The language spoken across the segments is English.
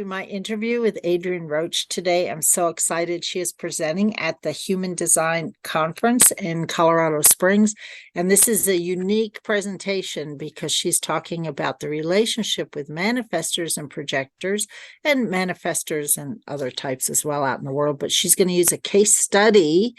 my interview with Adrienne Roach today. I'm so excited. She is presenting at the Human Design Conference in Colorado Springs. And this is a unique presentation because she's talking about the relationship with manifestors and projectors and manifestors and other types as well out in the world. But she's going to use a case study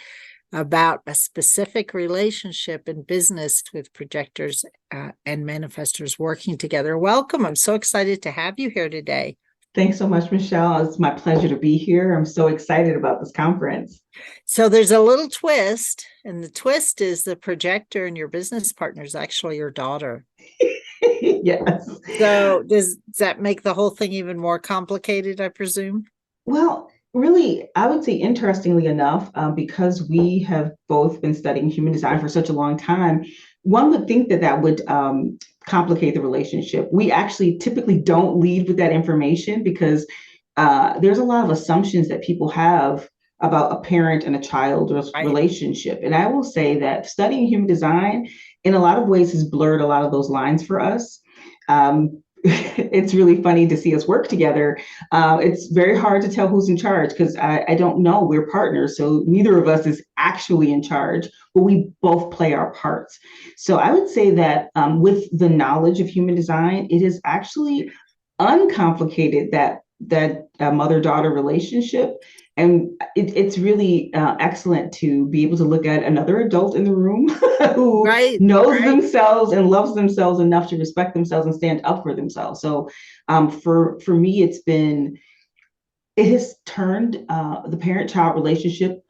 about a specific relationship in business with projectors and manifestors working together. Welcome. I'm so excited to have you here today. Thanks so much, Michelle. It's my pleasure to be here. I'm so excited about this conference. So there's a little twist, and the twist is the projector and your business partner is actually your daughter. Yes. So does that make the whole thing even more complicated, I presume? Well, really, I would say interestingly enough, because we have both been studying human design for such a long time, one would think that that would complicate the relationship. We actually typically don't lead with that information because there's a lot of assumptions that people have about a parent and a child relationship. And I will say that studying human design in a lot of ways has blurred a lot of those lines for us. It's really funny to see us work together. It's very hard to tell who's in charge because I don't know. We're partners, so neither of us is actually in charge, but we both play our parts. So I would say that with the knowledge of human design, it is actually uncomplicated that mother-daughter relationship. And it's really excellent to be able to look at another adult in the room who knows themselves and loves themselves enough to respect themselves and stand up for themselves. So for me, it has turned the parent-child relationship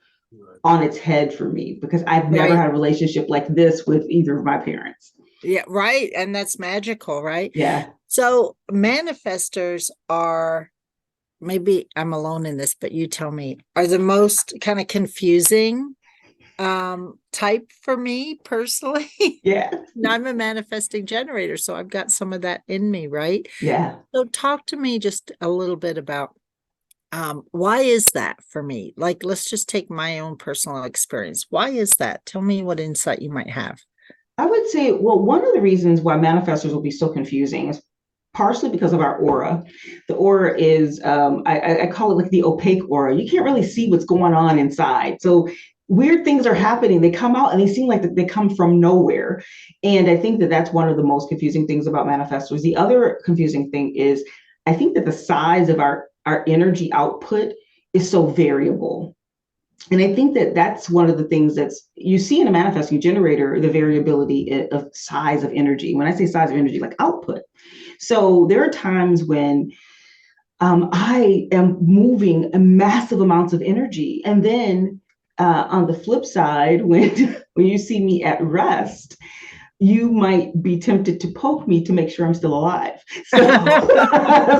on its head for me because I've never had a relationship like this with either of my parents. Yeah, right. And that's magical, right? Yeah. So manifestors are, maybe I'm alone in this, but you tell me, are the most kind of confusing type for me personally. Yeah. I'm a manifesting generator, so I've got some of that in me, right? Yeah. So talk to me just a little bit about why is that for me? Like, let's just take my own personal experience. Why is that? Tell me what insight you might have. I would say, well, one of the reasons why manifestors will be so confusing is partially because of our aura. The aura is, I call it like the opaque aura. You can't really see what's going on inside. So weird things are happening. They come out and they seem like they come from nowhere. And I think that that's one of the most confusing things about manifestors. The other confusing thing is, I think that the size of our energy output is so variable. And I think that that's one of the things that's you see in a manifesting generator, the variability of size of energy. When I say size of energy, like output. So there are times when I am moving massive amounts of energy. And then on the flip side, when you see me at rest, you might be tempted to poke me to make sure I'm still alive. So,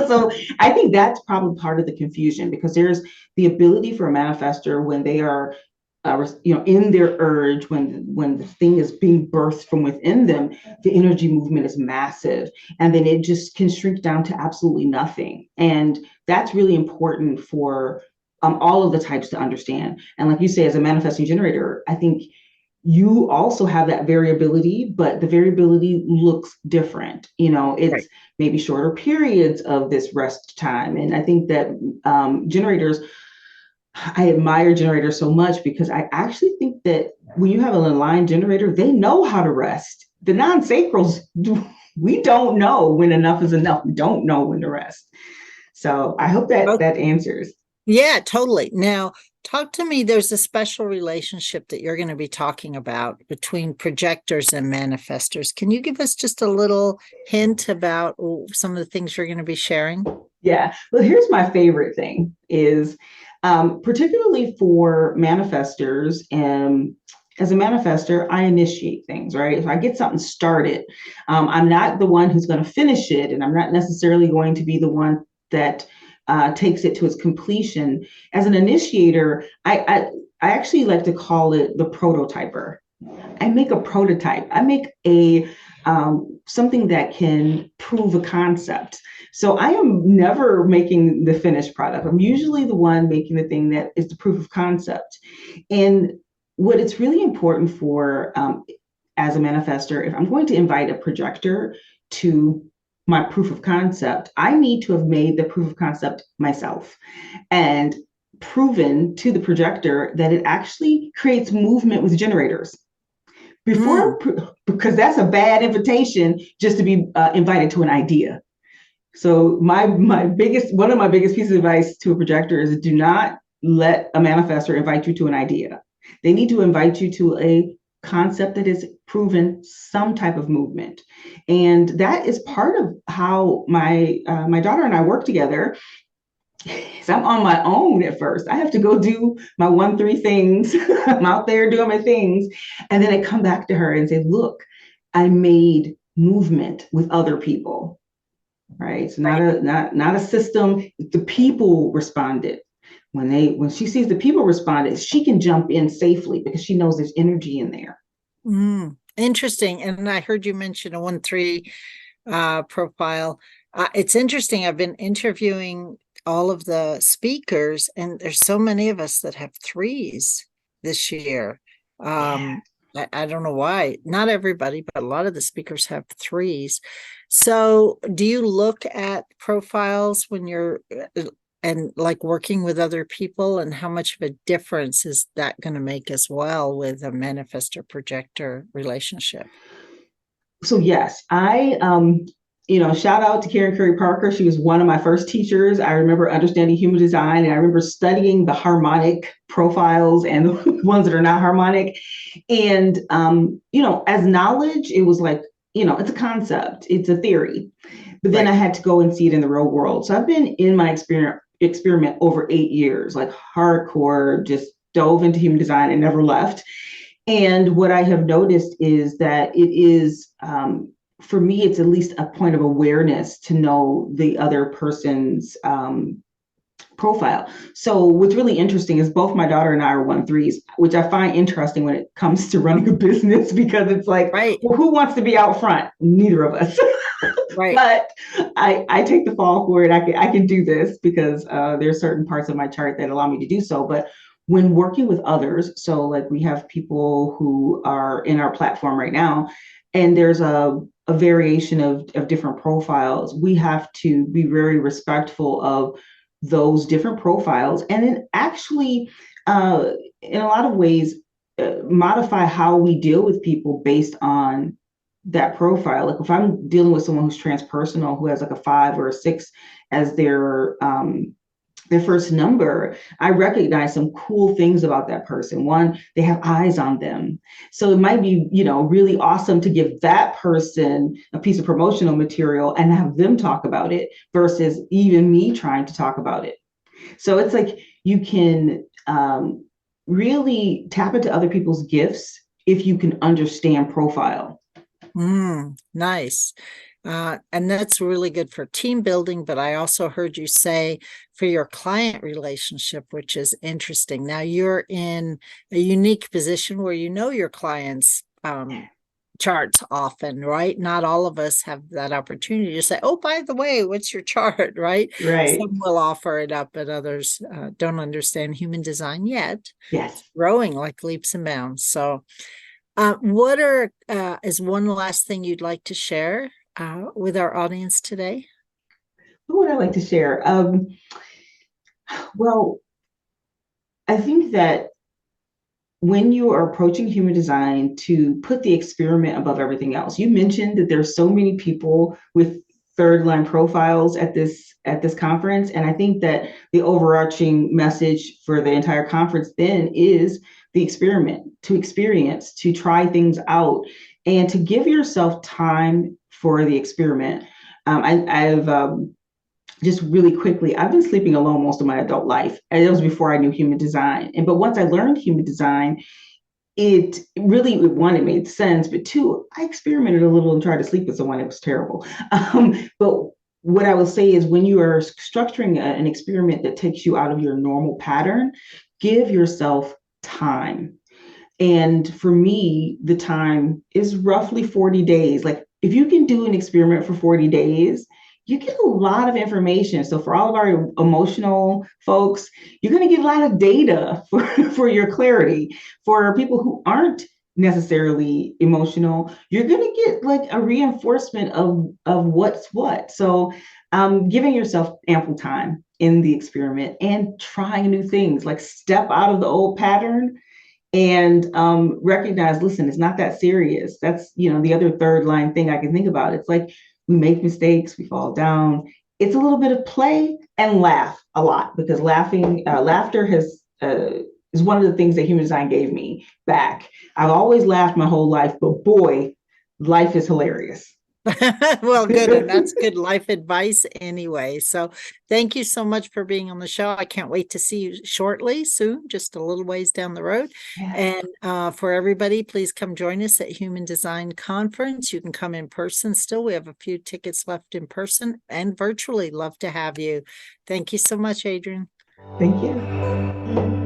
so I think that's probably part of the confusion because there's the ability for a manifestor when they are in their urge, when the thing is being birthed from within them, the energy movement is massive. And then it just can shrink down to absolutely nothing. And that's really important for all of the types to understand. And like you say, as a manifesting generator, I think you also have that variability, but the variability looks different. It's maybe shorter periods of this rest time. And I think that generators, I admire generators so much because I actually think that when you have an aligned generator, they know how to rest. The non-sacrals, we don't know when enough is enough. We don't know when to rest. So I hope that answers. Yeah, totally. Now, talk to me. There's a special relationship that you're going to be talking about between projectors and manifestors. Can you give us just a little hint about some of the things you're going to be sharing? Yeah. Well, here's my favorite thing is particularly for manifestors. As a manifestor, I initiate things, right? If I get something started, I'm not the one who's going to finish it, and I'm not necessarily going to be the one that takes it to its completion. As an initiator, I actually like to call it the prototyper. I make a prototype. I make a something that can prove a concept. So I am never making the finished product. I'm usually the one making the thing that is the proof of concept. And what it's really important for as a manifestor, if I'm going to invite a projector to my proof of concept, I need to have made the proof of concept myself and proven to the projector that it actually creates movement with generators Mm, before, because that's a bad invitation just to be invited to an idea. So my biggest one of my biggest pieces of advice to a projector is do not let a manifestor invite you to an idea. They need to invite you to a concept that is proven some type of movement, and that is part of how my daughter and I work together. So I'm on my own at first. I have to go do my 1-3 things. I'm out there doing my things, and then I come back to her and say, "Look, I made movement with other people." Right? So right. not a system. The people responded. When she sees the people responded, she can jump in safely because she knows there's energy in there. Interesting. And I heard you mention a 1-3 profile. It's interesting. I've been interviewing all of the speakers, and there's so many of us that have threes this year. Yeah. I don't know why. Not everybody, but a lot of the speakers have threes. So, do you look at profiles when you're and like working with other people, and how much of a difference is that going to make as well with a manifestor projector relationship? So yes, shout out to Karen Curry Parker. She was one of my first teachers. I remember understanding human design, and I remember studying the harmonic profiles and the ones that are not harmonic. And as knowledge, it was like, it's a concept, it's a theory. But then I Right. had to go and see it in the real world. So I've been in my experiment over 8 years, like hardcore, just dove into human design and never left. And what I have noticed is that it is, for me, it's at least a point of awareness to know the other person's profile. So what's really interesting is both my daughter and I are 1-3s, which I find interesting when it comes to running a business, because it's like, Right. well, who wants to be out front? Neither of us. Right. But I take the fall for it. I can do this because there are certain parts of my chart that allow me to do so. But when working with others, so like we have people who are in our platform right now, and there's a variation of different profiles, we have to be very respectful of those different profiles, and then actually, in a lot of ways, modify how we deal with people based on that profile. Like if I'm dealing with someone who's transpersonal, who has like a 5 or a 6 as their first number, I recognize some cool things about that person. One, they have eyes on them. So it might be, really awesome to give that person a piece of promotional material and have them talk about it versus even me trying to talk about it. So it's like you can really tap into other people's gifts if you can understand profile. Nice. And that's really good for team building, but I also heard you say for your client relationship, which is interesting. Now you're in a unique position where you know your clients' charts often, right? Not all of us have that opportunity to say, oh, by the way, what's your chart, right? Right. Some will offer it up, but others don't understand human design yet. It's Yes. growing like leaps and bounds. So what is one last thing you'd like to share with our audience today? What would I like to share? Well, I think that when you are approaching human design, to put the experiment above everything else. You mentioned that there's so many people with third line profiles at this conference, and I think that the overarching message for the entire conference then is the experiment, to experience, to try things out, and to give yourself time for the experiment. I've just really quickly, I've been sleeping alone most of my adult life, and it was before I knew human design. But once I learned human design, it really, one, it made sense, but two, I experimented a little and tried to sleep with someone. It was terrible. But what I will say is, when you are structuring an experiment that takes you out of your normal pattern, give yourself time. And for me, the time is roughly 40 days. Like if you can do an experiment for 40 days, you get a lot of information. So for all of our emotional folks, you're going to get a lot of data for your clarity. For people who aren't necessarily emotional, you're going to get like a reinforcement of what's what. So giving yourself ample time in the experiment and trying new things, like step out of the old pattern and recognize, listen, it's not that serious. That's, the other third line thing I can think about. It's like we make mistakes, we fall down. It's a little bit of play and laugh a lot, because laughter is one of the things that human design gave me back. I've always laughed my whole life, but boy, life is hilarious. Well, good. And that's good life advice anyway. So thank you so much for being on the show. I can't wait to see you shortly, soon, just a little ways down the road. Yeah. And for everybody, please come join us at Human Design Conference. You can come in person still. We have a few tickets left in person and virtually. Love to have you. Thank you so much, Adrienne. Thank you.